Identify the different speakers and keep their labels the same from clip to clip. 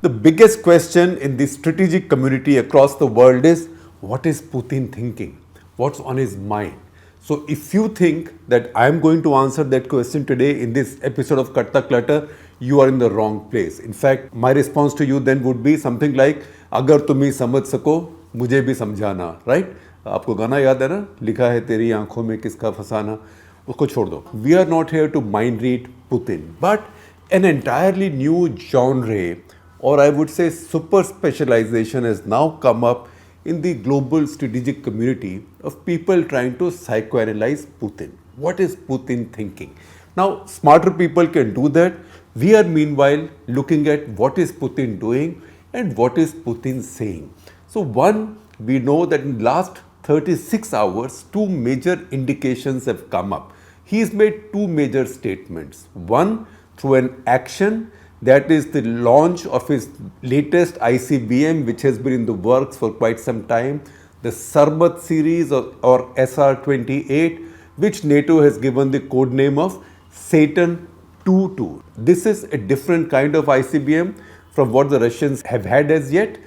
Speaker 1: The biggest question in the strategic community across the world is, what is Putin thinking? What's on his mind? So if you think that I'm going to answer that question today in this episode of Cut The Clutter, you are in the wrong place. In fact, my response to you then would be something like, अगर तुम ही समझ सको मुझे भी समझाना, right? आपको गाना याद है ना, लिखा है तेरी आंखों में किसका फसाना, उसको छोड़ दो. We are not here to mind read Putin, but an entirely new genre, or I would say super specialization, has now come up in the global strategic community of people trying to psychoanalyze Putin. What is Putin thinking? Now, smarter people can do that. We are meanwhile looking at what is Putin doing and what is Putin saying. So one, we know that in the last 36 hours, two major indications have come up. He's made two major statements. One, through an action, that is the launch of his latest ICBM, which has been in the works for quite some time, the Sarbat series or SR-28, which NATO has given the code name of Satan 2-2. This is a different kind of ICBM from what the Russians have had as yet.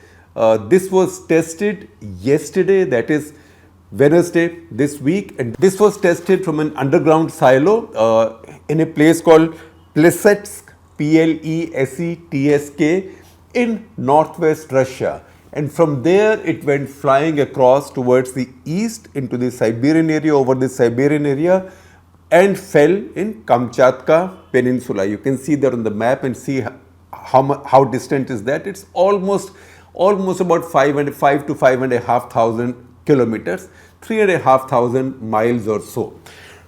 Speaker 1: This was tested yesterday, that is Wednesday this week, and this was tested from an underground silo in a place called Plesetsk, Plesetsk, in northwest Russia. And from there it went flying across towards the east into the Siberian area, over the Siberian area, and fell in Kamchatka Peninsula. You can see there on the map and see how distant is that. It's almost about 5 to 5,500 kilometers, 3,500 miles or so.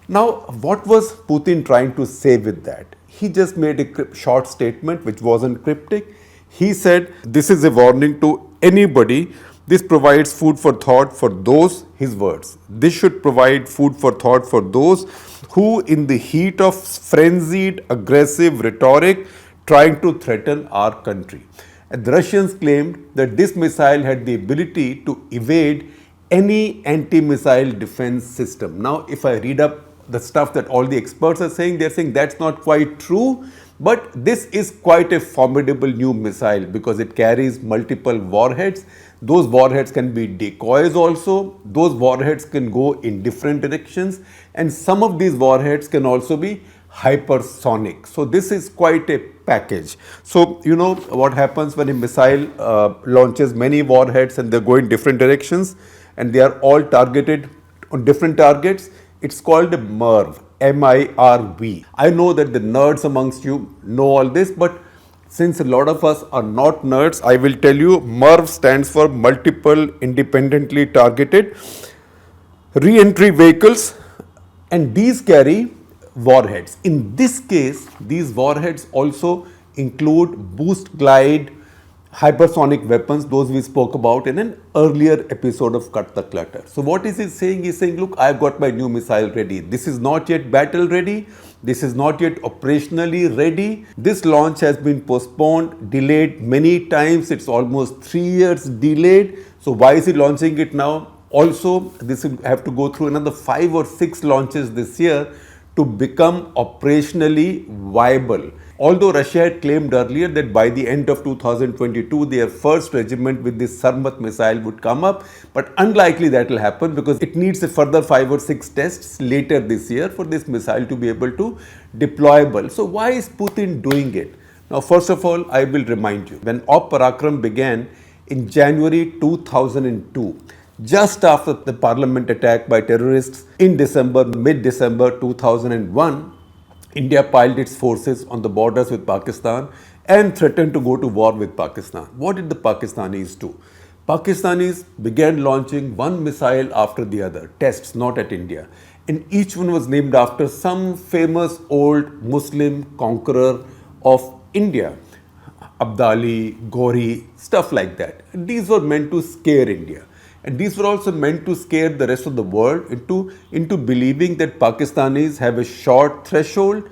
Speaker 1: Now, what was Putin trying to say with that? He just made a short statement which wasn't cryptic. He said, this is a warning to anybody. This provides food for thought for those, his words. This should provide food for thought for those who, in the heat of frenzied, aggressive rhetoric, trying to threaten our country. And the Russians claimed that this missile had the ability to evade any anti-missile defense system. Now, if I read up the stuff that all the experts are saying, they're saying that's not quite true, but this is quite a formidable new missile because it carries multiple warheads. Those warheads can be decoys also. Those warheads can go in different directions, and some of these warheads can also be hypersonic. So this is quite a package. So you know what happens when a missile launches many warheads and they go in different directions and they are all targeted on different targets. It's called a MIRV, M-I-R-V. I know that the nerds amongst you know all this, but since a lot of us are not nerds, I will tell you MIRV stands for Multiple Independently Targeted Re-entry Vehicles, and these carry warheads. In this case, these warheads also include boost glide, hypersonic weapons, those we spoke about in an earlier episode of Cut the Clutter. So what is he saying? He's saying, look, I've got my new missile ready. This is not yet battle ready. This is not yet operationally ready. This launch has been postponed, delayed many times. It's almost 3 years delayed. So why is he launching it now? Also, this will have to go through another 5 or 6 launches this year to become operationally viable. Although Russia had claimed earlier that by the end of 2022, their first regiment with this Sarmat missile would come up, but unlikely that will happen because it needs a further 5 or 6 tests later this year for this missile to be able to deployable. So why is Putin doing it? Now, first of all, I will remind you, when Op Parakram began in January 2002, just after the parliament attack by terrorists in mid-December 2001, India piled its forces on the borders with Pakistan and threatened to go to war with Pakistan. What did the Pakistanis do? Pakistanis began launching one missile after the other, tests not at India. And each one was named after some famous old Muslim conqueror of India. Abdali, Ghori, stuff like that. And these were meant to scare India. And these were also meant to scare the rest of the world into believing that Pakistanis have a short threshold,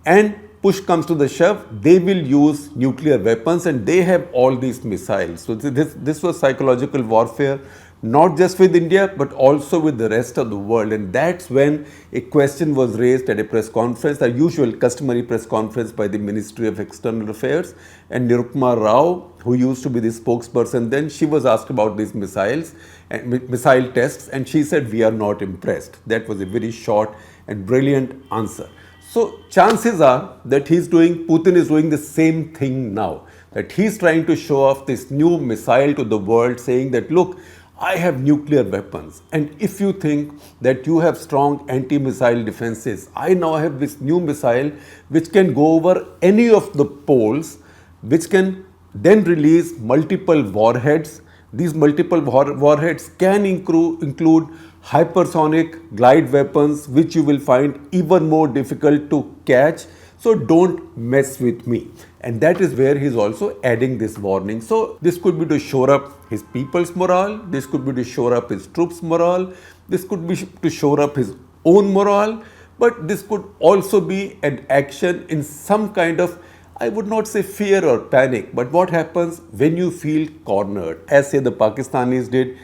Speaker 1: and push comes to the shove, they will use nuclear weapons and they have all these missiles. So this was psychological warfare not just with India, but also with the rest of the world. And that's when a question was raised at a press conference, the usual customary press conference by the Ministry of External Affairs. And Nirupama Rao, who used to be the spokesperson then, she was asked about these missiles and missile tests, and she said, "We are not impressed." That was a very short and brilliant answer. So chances are that Putin is doing the same thing now, that he's trying to show off this new missile to the world, saying that, look, I have nuclear weapons, and if you think that you have strong anti-missile defenses, I now have this new missile which can go over any of the poles, which can then release multiple warheads. These multiple warheads can include hypersonic glide weapons, which you will find even more difficult to catch. So don't mess with me. And that is where he's also adding this warning. So this could be to shore up his people's morale. This could be to shore up his troops' morale. This could be to shore up his own morale. But this could also be an action in some kind of, I would not say fear or panic, but what happens when you feel cornered, as say the Pakistanis did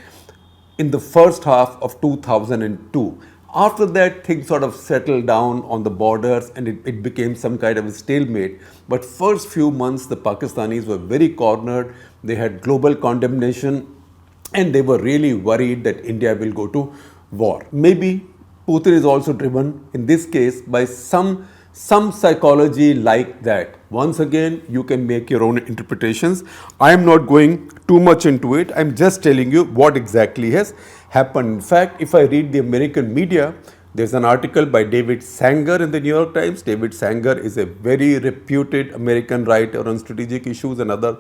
Speaker 1: in the first half of 2002. After that, things sort of settled down on the borders and it became some kind of a stalemate. But first few months, the Pakistanis were very cornered. They had global condemnation and they were really worried that India will go to war. Maybe Putin is also driven in this case by some psychology like that. Once again, you can make your own interpretations. I am not going too much into it. I'm just telling you what exactly has happened. In fact, if I read the American media, there's an article by David Sanger in the New York Times. David Sanger is a very reputed American writer on strategic issues and other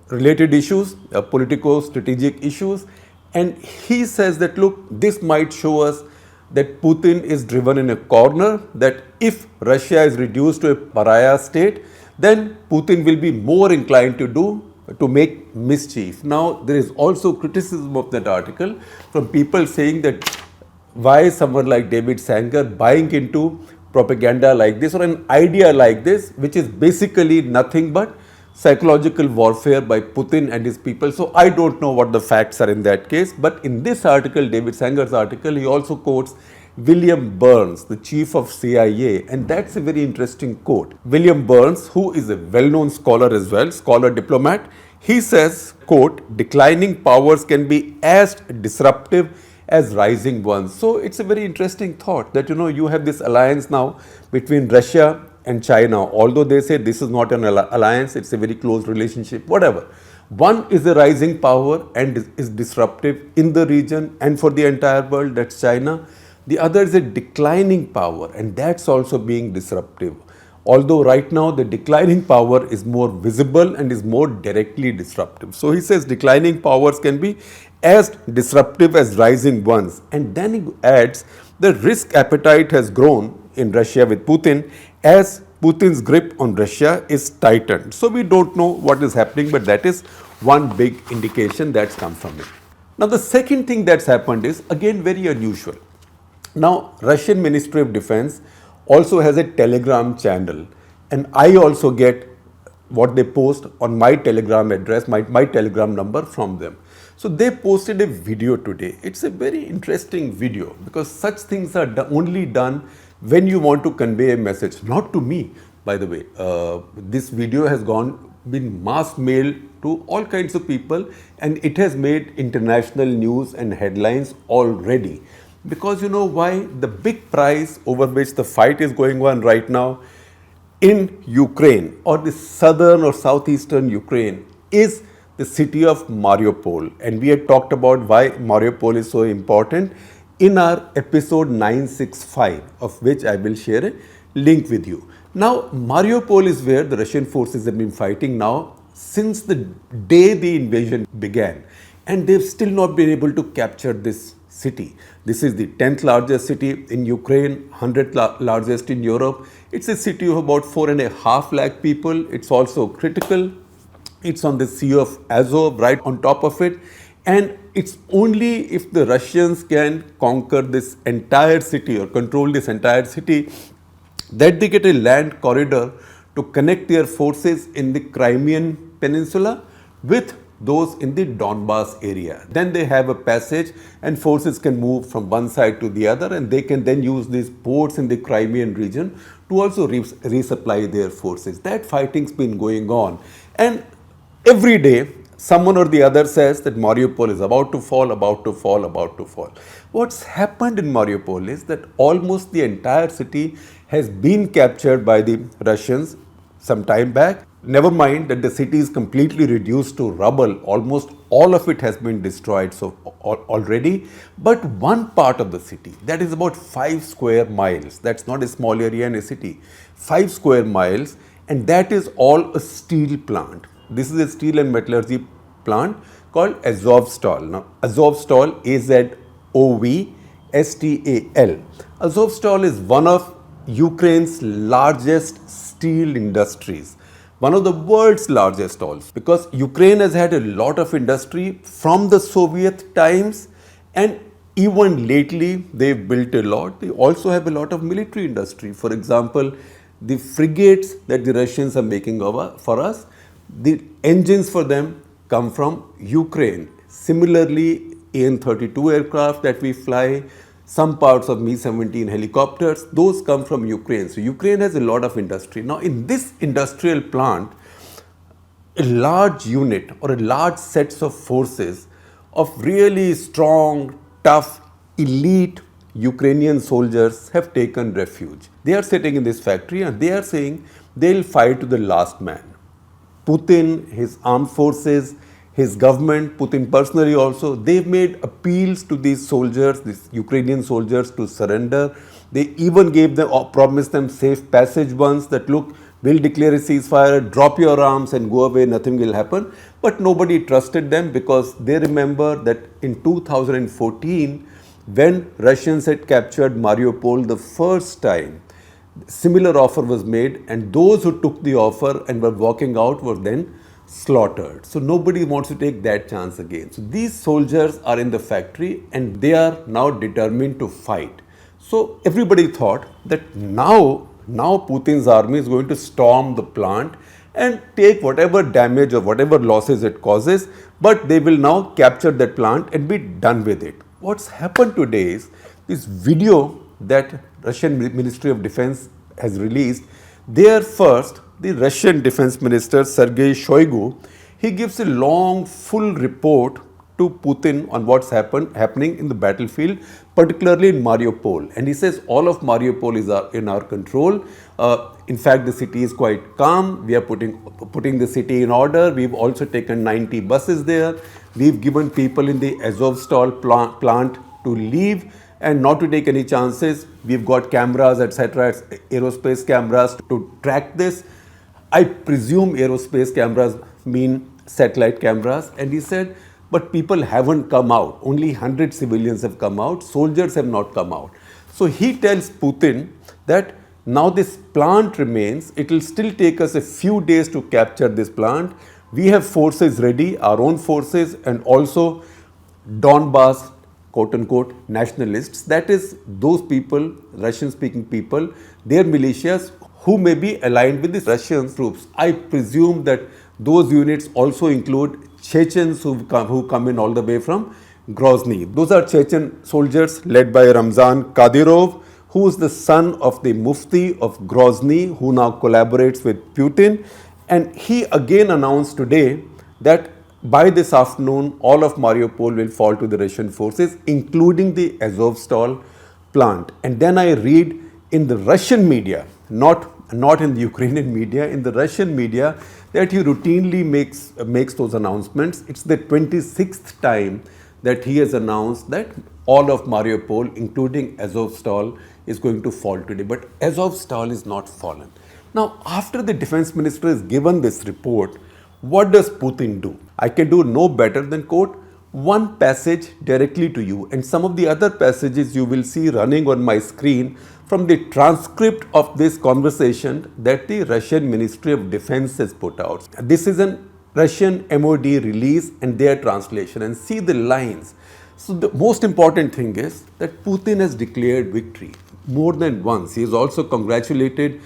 Speaker 1: related issues, politico-strategic issues. And he says that, look, this might show us that Putin is driven in a corner, that if Russia is reduced to a pariah state, then Putin will be more inclined to make mischief. Now, there is also criticism of that article from people saying that why is someone like David Sanger buying into propaganda like this or an idea like this, which is basically nothing but psychological warfare by Putin and his people. So I don't know what the facts are in that case. But in this article, David Sanger's article, he also quotes William Burns, the chief of CIA. And that's a very interesting quote. William Burns, who is a well-known scholar as well, scholar diplomat, he says, quote, "Declining powers can be as disruptive as rising ones." So it's a very interesting thought that, you have this alliance now between Russia and China, although they say this is not an alliance, it's a very close relationship, whatever. One is a rising power and is disruptive in the region and for the entire world, that's China. The other is a declining power and that's also being disruptive. Although right now the declining power is more visible and is more directly disruptive. So he says declining powers can be as disruptive as rising ones. And then he adds the risk appetite has grown in Russia with Putin as Putin's grip on Russia is tightened. So we don't know what is happening, but that is one big indication that's come from it. Now the second thing that's happened is again very unusual. Now Russian Ministry of Defense also has a Telegram channel and I also get what they post on my Telegram address, my Telegram number from them. So they posted a video today. It's a very interesting video because such things are only done when you want to convey a message, not to me, by the way. This video has been mass mailed to all kinds of people and it has made international news and headlines already. Because you know why? The big prize over which the fight is going on right now in Ukraine or the southern or southeastern Ukraine is the city of Mariupol. And we had talked about why Mariupol is so important in our episode 965, of which I will share a link with you. Now, Mariupol is where the Russian forces have been fighting now since the day the invasion began. And they've still not been able to capture this city. This is the 10th largest city in Ukraine, 100th largest in Europe. It's a city of about 4.5 lakh people. It's also critical. It's on the Sea of Azov, right on top of it. And it's only if the Russians can conquer this entire city or control this entire city that they get a land corridor to connect their forces in the Crimean Peninsula with those in the Donbass area. Then they have a passage and forces can move from one side to the other, and they can then use these ports in the Crimean region to also resupply their forces. That fighting's been going on, and every day someone or the other says that Mariupol is about to fall, about to fall, about to fall. What's happened in Mariupol is that almost the entire city has been captured by the Russians some time back. Never mind that the city is completely reduced to rubble. Almost all of it has been destroyed already. But one part of the city, that is about 5 square miles, that's not a small area in a city, 5 square miles, and that is all a steel plant. This is a steel and metallurgy plant called Azovstal. Now, Azovstal, Azovstal. Azovstal is one of Ukraine's largest steel industries, one of the world's largest also, because Ukraine has had a lot of industry from the Soviet times, and even lately they've built a lot. They also have a lot of military industry. For example, the frigates that the Russians are making for us, the engines for them come from Ukraine. Similarly, AN-32 aircraft that we fly, some parts of Mi-17 helicopters, those come from Ukraine. So Ukraine has a lot of industry. Now, in this industrial plant, a large unit or a large sets of forces of really strong, tough, elite Ukrainian soldiers have taken refuge. They are sitting in this factory and they are saying they'll fight to the last man. Putin, his armed forces, his government, Putin personally also, they've made appeals to these soldiers, these Ukrainian soldiers, to surrender. They even gave them, or promised them safe passage once, that look, we'll declare a ceasefire, drop your arms and go away, nothing will happen. But nobody trusted them, because they remember that in 2014, when Russians had captured Mariupol the first time, similar offer was made, and those who took the offer and were walking out were then slaughtered. So nobody wants to take that chance again. So these soldiers are in the factory and they are now determined to fight. So everybody thought that now Putin's army is going to storm the plant and take whatever damage or whatever losses it causes, but they will now capture that plant and be done with it. What's happened today is this video that Russian Ministry of Defense has released. There first, the Russian Defense Minister Sergei Shoigu, he gives a long, full report to Putin on what's happening in the battlefield, particularly in Mariupol. And he says all of Mariupol is in our control. In fact, the city is quite calm. We are putting the city in order. We've also taken 90 buses there. We've given people in the Azovstal plant to leave and not to take any chances. We've got cameras, etc., aerospace cameras to track this. I presume aerospace cameras mean satellite cameras. And he said, but people haven't come out. Only 100 civilians have come out. Soldiers have not come out. So he tells Putin that now this plant remains. It will still take us a few days to capture this plant. We have forces ready, our own forces, and also Donbass, quote unquote, nationalists. That is those people, Russian-speaking people, their militias who may be aligned with the Russian troops. I presume that those units also include Chechens who come in all the way from Grozny. Those are Chechen soldiers led by Ramzan Kadyrov, who is the son of the Mufti of Grozny, who now collaborates with Putin. And he again announced today that by this afternoon, all of Mariupol will fall to the Russian forces, including the Azovstal plant. And then I read in the Russian media, not in the Ukrainian media, in the Russian media, that he routinely makes those announcements. It's the 26th time that he has announced that all of Mariupol, including Azovstal, is going to fall today. But Azovstal is not fallen. Now, after the defense minister has given this report, what does Putin do? I can do no better than quote one passage directly to you, and some of the other passages you will see running on my screen from the transcript of this conversation that the Russian Ministry of Defense has put out. This is a Russian MOD release and their translation, and see the lines. So the most important thing is that Putin has declared victory more than once. He has also congratulated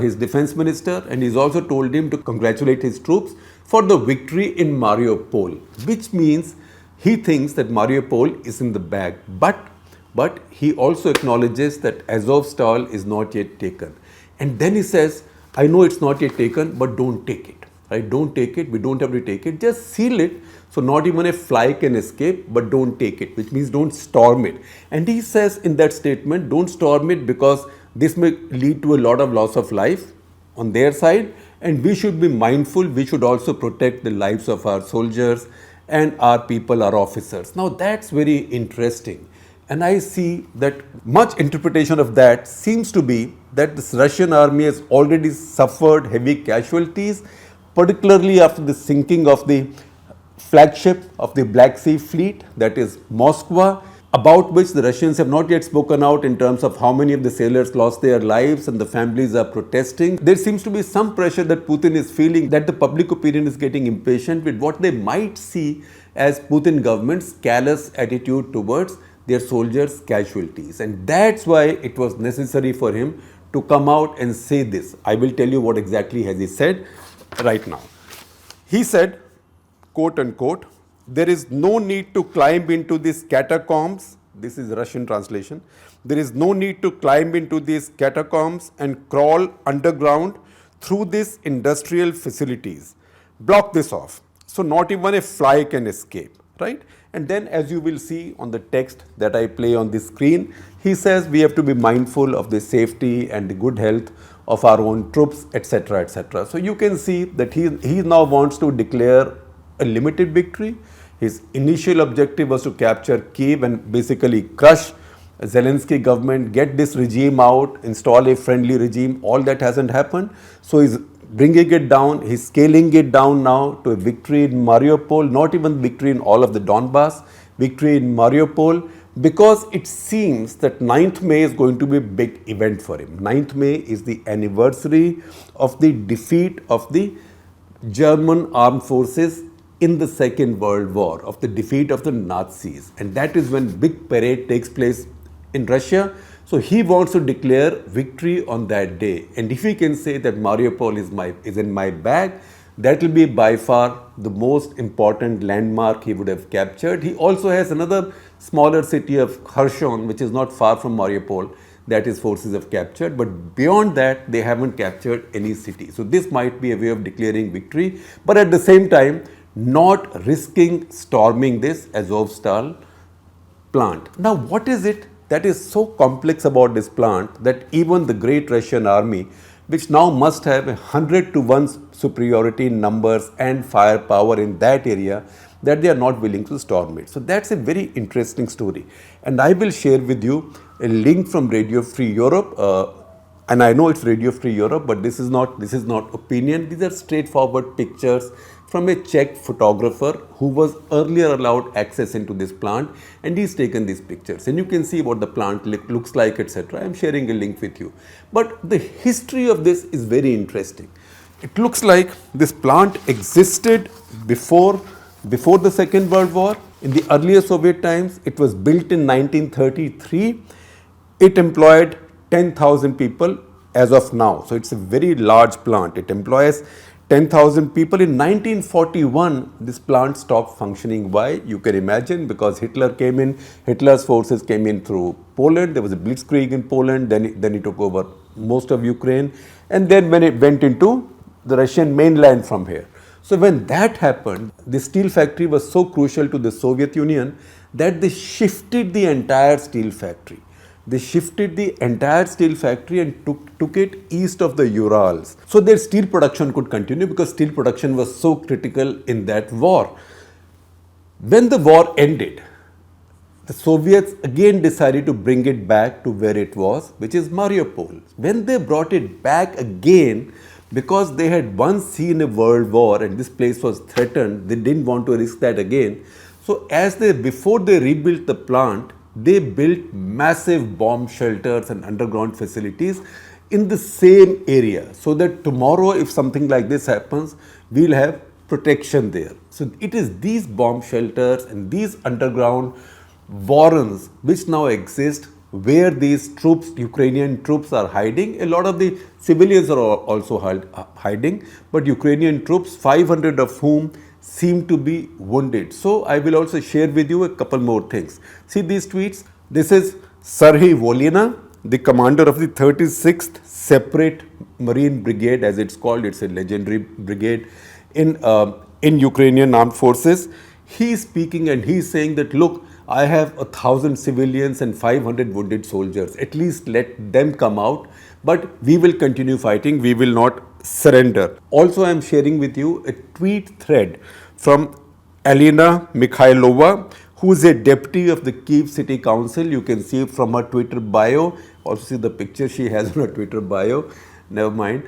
Speaker 1: his defense minister, and he's also told him to congratulate his troops for the victory in Mariupol, which means he thinks that Mariupol is in the bag. But he also acknowledges that Azovstal is not yet taken. And then he says, I know it's not yet taken, but don't take it. Right? Don't take it. We don't have to take it. Just seal it. So not even a fly can escape, but don't take it, which means don't storm it. And he says in that statement, don't storm it because this may lead to a lot of loss of life on their side. And we should be mindful. We should also protect the lives of our soldiers and our people, our officers. Now that's very interesting. And I see that much interpretation of that seems to be that this Russian army has already suffered heavy casualties, particularly after the sinking of the flagship of the Black Sea Fleet, that is Moskva, about which the Russians have not yet spoken out in terms of how many of the sailors lost their lives and the families are protesting. There seems to be some pressure that Putin is feeling, that the public opinion is getting impatient with what they might see as Putin government's callous attitude towards their soldiers' casualties. And that's why it was necessary for him to come out and say this. I will tell you what exactly has he said right now. He said, quote unquote, there is no need to climb into these catacombs. This is Russian translation. There is no need to climb into these catacombs and crawl underground through these industrial facilities. Block this off. So not even a fly can escape, right? And then as you will see on the text that I play on the screen, he says we have to be mindful of the safety and the good health of our own troops, etc., etc. So you can see that he now wants to declare a limited victory. His initial objective was to capture Kiev and basically crush Zelensky government, get this regime out, install a friendly regime. All that hasn't happened. So he's bringing it down, he's scaling it down now to a victory in Mariupol, not even victory in all of the Donbass, victory in Mariupol, because it seems that 9th May is going to be a big event for him. 9th May is the anniversary of the defeat of the German armed forces in the Second World War, of the defeat of the Nazis. And that is when big parade takes place in Russia. So he wants to declare victory on that day. And if he can say that Mariupol is in my bag, that will be by far the most important landmark he would have captured. He also has another smaller city of Kherson, which is not far from Mariupol, that his forces have captured. But beyond that, they haven't captured any city. So this might be a way of declaring victory, but at the same time, not risking storming this Azovstal plant. Now, what is it that is so complex about this plant that even the great Russian army, which now must have 100-to-1 superiority in numbers and firepower in that area, that they are not willing to storm it? So that's a very interesting story. And I will share with you a link from Radio Free Europe. And I know it's Radio Free Europe, but this is not opinion. These are straightforward pictures from a Czech photographer who was earlier allowed access into this plant, and he's taken these pictures. And you can see what the plant looks like, etc. I'm sharing a link with you. But the history of this is very interesting. It looks like this plant existed before the Second World War. In the earlier Soviet times, it was built in 1933. It employed 10,000 people as of now. So it's a very large plant. It employs 10,000 people. In 1941, this plant stopped functioning. Why? You can imagine, because Hitler's forces came in through Poland. There was a blitzkrieg in Poland. Then he took over most of Ukraine. And then when it went into the Russian mainland from here. So when that happened, the steel factory was so crucial to the Soviet Union that they shifted the entire steel factory. They shifted the entire steel factory and took it east of the Urals. So their steel production could continue because steel production was so critical in that war. When the war ended, the Soviets again decided to bring it back to where it was, which is Mariupol. When they brought it back again, because they had once seen a world war and this place was threatened, they didn't want to risk that again. So before they rebuilt the plant, they built massive bomb shelters and underground facilities in the same area, so that tomorrow if something like this happens, we'll have protection there. So it is these bomb shelters and these underground warrens which now exist where these troops, Ukrainian troops, are hiding. A lot of the civilians are also hiding, but Ukrainian troops, 500 of whom seem to be wounded. So I will also share with you a couple more things. See these tweets. This is Serhiy Volina, the commander of the 36th Separate Marine Brigade, as it's called. It's a legendary brigade in Ukrainian armed forces. He's speaking and he's saying that, look, I have 1,000 civilians and 500 wounded soldiers. At least let them come out, but we will continue fighting. We will not surrender. Also, I am sharing with you a tweet thread from Alina Mikhailova, who is a deputy of the Kyiv City Council. You can see from her Twitter bio. Also see the picture she has on her Twitter bio. Never mind.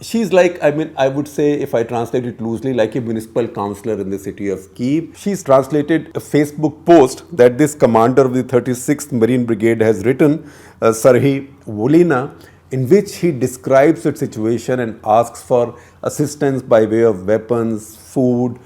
Speaker 1: She's like, I would say, if I translate it loosely, like a municipal councillor in the city of Kyiv. She's translated a Facebook post that this commander of the 36th Marine Brigade has written, Serhiy Volina, in which he describes the situation and asks for assistance by way of weapons, food,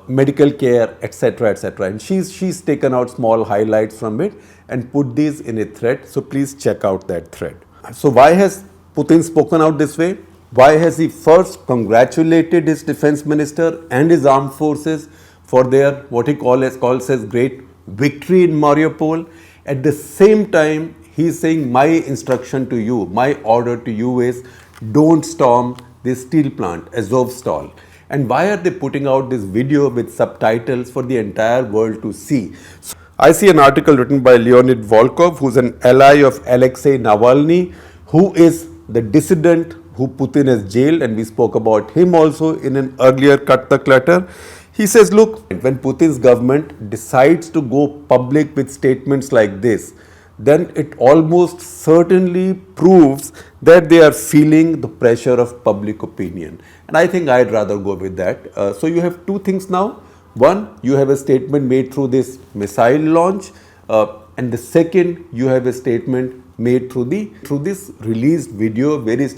Speaker 1: medical care, etc., etc. And she's taken out small highlights from it and put these in a thread. So please check out that thread. So why has Putin spoken out this way? Why has he first congratulated his defense minister and his armed forces for their, what he calls as great victory in Mariupol? At the same time, he is saying, my instruction to you, my order to you is, don't storm this steel plant, Azovstal. And why are they putting out this video with subtitles for the entire world to see? So I see an article written by Leonid Volkov, who's an ally of Alexei Navalny, who is the dissident who Putin has jailed, and we spoke about him also in an earlier Cut the Clutter. He says, look, when Putin's government decides to go public with statements like this, then it almost certainly proves that they are feeling the pressure of public opinion. And I think I'd rather go with that. So you have two things now. One, you have a statement made through this missile launch. And the second, you have a statement made through this released video where he's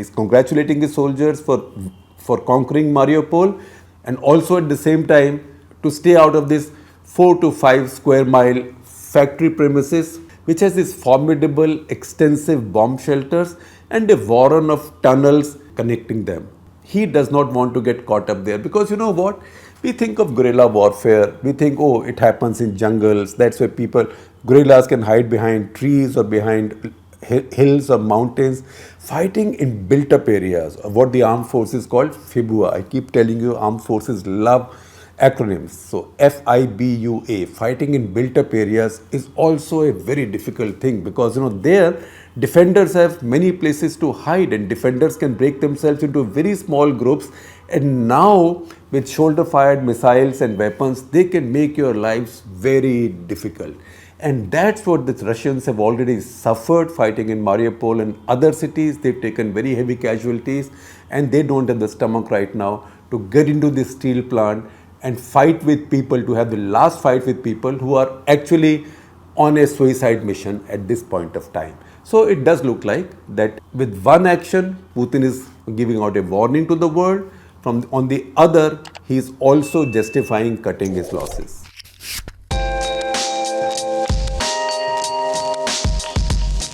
Speaker 1: congratulating his soldiers for conquering Mariupol, and also at the same time to stay out of this 4 to 5 square mile factory premises, which has these formidable extensive bomb shelters and a warren of tunnels connecting them. He does not want to get caught up there, because you know what? We think of guerrilla warfare, we think, oh, it happens in jungles, that's where guerrillas can hide behind trees or behind hills or mountains. Fighting in built up areas, what the armed forces call FIBUA. I keep telling you, armed forces love acronyms. So FIBUA, fighting in built up areas, is also a very difficult thing, because there defenders have many places to hide, and defenders can break themselves into very small groups, and now with shoulder fired missiles and weapons, they can make your lives very difficult. And that's what the Russians have already suffered fighting in Mariupol and other cities. They've taken very heavy casualties, and they don't have the stomach right now to get into this steel plant and fight with people, to have the last fight with people who are actually on a suicide mission at this point of time. So it does look like that with one action, Putin is giving out a warning to the world. On the other, he is also justifying cutting his losses.